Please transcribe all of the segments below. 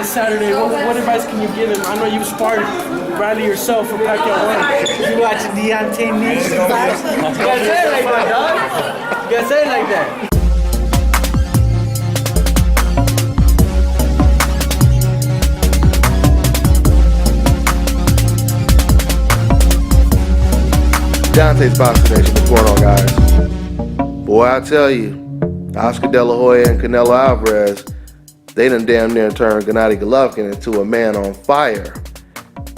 this Saturday. What advice can you give him? I know you sparred Bradley yourself for Pacquiao 1. You watching Deontay Needs? You gotta say it like that, dog. You gotta say it like that. Dontae'S Boxing Nation, what's going on, guys? Boy, I tell you, Oscar De La Hoya and Canelo Alvarez, they done damn near turned Gennady Golovkin into a man on fire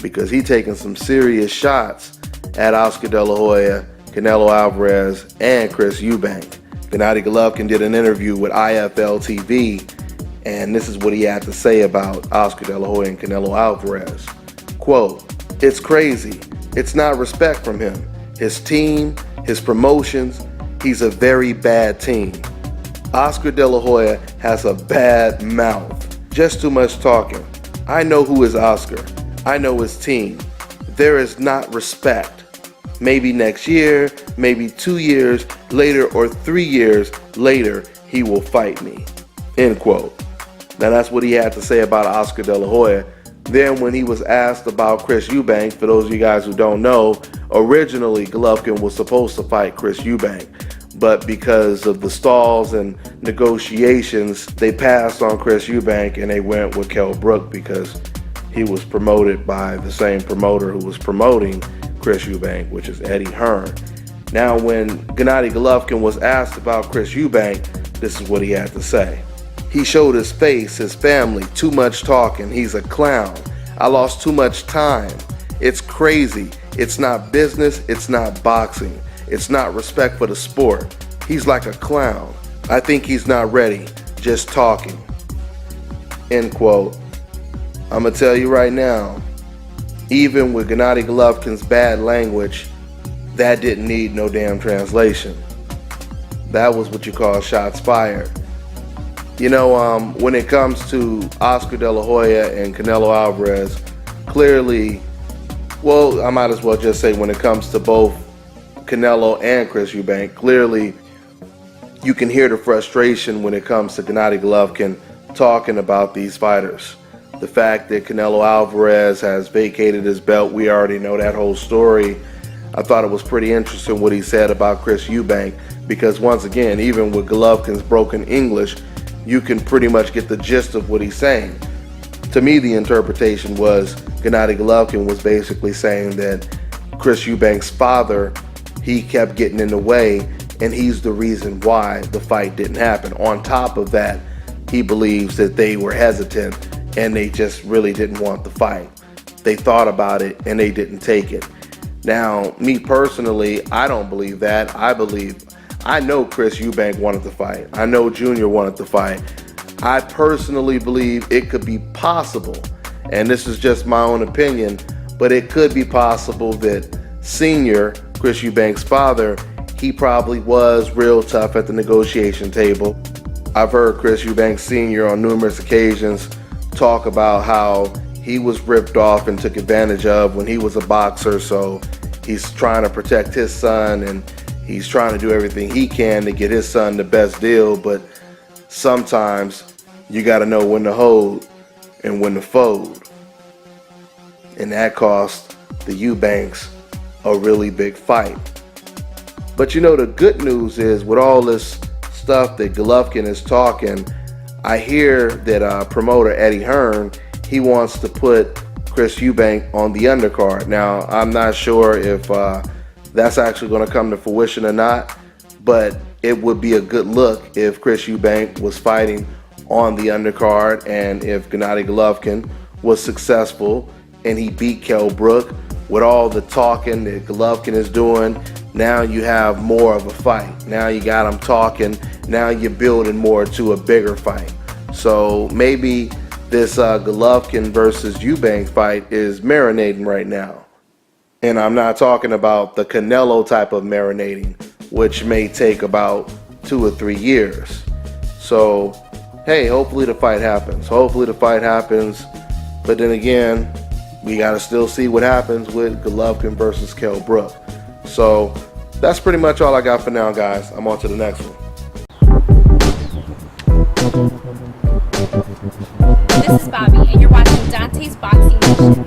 because he taking some serious shots at Oscar De La Hoya, Canelo Alvarez, and Chris Eubank. Gennady Golovkin did an interview with IFL TV, and this is what he had to say about Oscar De La Hoya and Canelo Alvarez. Quote, "It's crazy. It's not respect from him. His team, his promotions, he's a very bad team. Oscar De La Hoya has a bad mouth. Just too much talking. I know who is Oscar. I know his team. There is not respect. Maybe next year, maybe 2 years later or 3 years later, he will fight me." End quote. Now that's what he had to say about Oscar De La Hoya. Then when he was asked about Chris Eubank, for those of you guys who don't know, originally Golovkin was supposed to fight Chris Eubank, but because of the stalls and negotiations, they passed on Chris Eubank and they went with Kell Brook because he was promoted by the same promoter who was promoting Chris Eubank, which is Eddie Hearn. Now when Gennady Golovkin was asked about Chris Eubank, this is what he had to say. "He showed his face, his family, too much talking. He's a clown. I lost too much time. It's crazy. It's not business. It's not boxing. It's not respect for the sport. He's like a clown. I think he's not ready. Just talking." End quote. I'm going to tell you right now, even with Gennady Golovkin's bad language, that didn't need no damn translation. That was what you call shots fired. You know, when it comes to Oscar De La Hoya and Canelo Alvarez, clearly, well, I might as well just say when it comes to both Canelo and Chris Eubank, clearly you can hear the frustration when it comes to Gennady Golovkin talking about these fighters. The fact that Canelo Alvarez has vacated his belt, we already know that whole story. I thought it was pretty interesting what he said about Chris Eubank because once again, even with Golovkin's broken English, you can pretty much get the gist of what he's saying. To me, the interpretation was Gennady Golovkin was basically saying that Chris Eubank's father, he kept getting in the way and he's the reason why the fight didn't happen. On top of that, he believes that they were hesitant and they just really didn't want the fight. They thought about it and they didn't take it. Now, me personally, I don't believe that. I know Chris Eubank wanted to fight. I know Junior wanted to fight. I personally believe it could be possible, and this is just my own opinion, but it could be possible that Senior, Chris Eubank's father, he probably was real tough at the negotiation table. I've heard Chris Eubank Sr. on numerous occasions talk about how he was ripped off and took advantage of when he was a boxer, so he's trying to protect his son and he's trying to do everything he can to get his son the best deal, but sometimes you got to know when to hold and when to fold. And that cost the Eubanks a really big fight. But you know, the good news is with all this stuff that Golovkin is talking, I hear that promoter Eddie Hearn, he wants to put Chris Eubank on the undercard. Now, I'm not sure if that's actually going to come to fruition or not, but it would be a good look if Chris Eubank was fighting on the undercard and if Gennady Golovkin was successful and he beat Kell Brook. With all the talking that Golovkin is doing, now you have more of a fight. Now you got him talking, now you're building more to a bigger fight. So maybe this Golovkin versus Eubank fight is marinating right now. And I'm not talking about the Canelo type of marinating, which may take about 2 or 3 years. So, hey, hopefully the fight happens. Hopefully the fight happens. But then again, we got to still see what happens with Golovkin versus Kell Brook. So, that's pretty much all I got for now, guys. I'm on to the next one. This is Bobby, and you're watching Dante's Boxing Nation.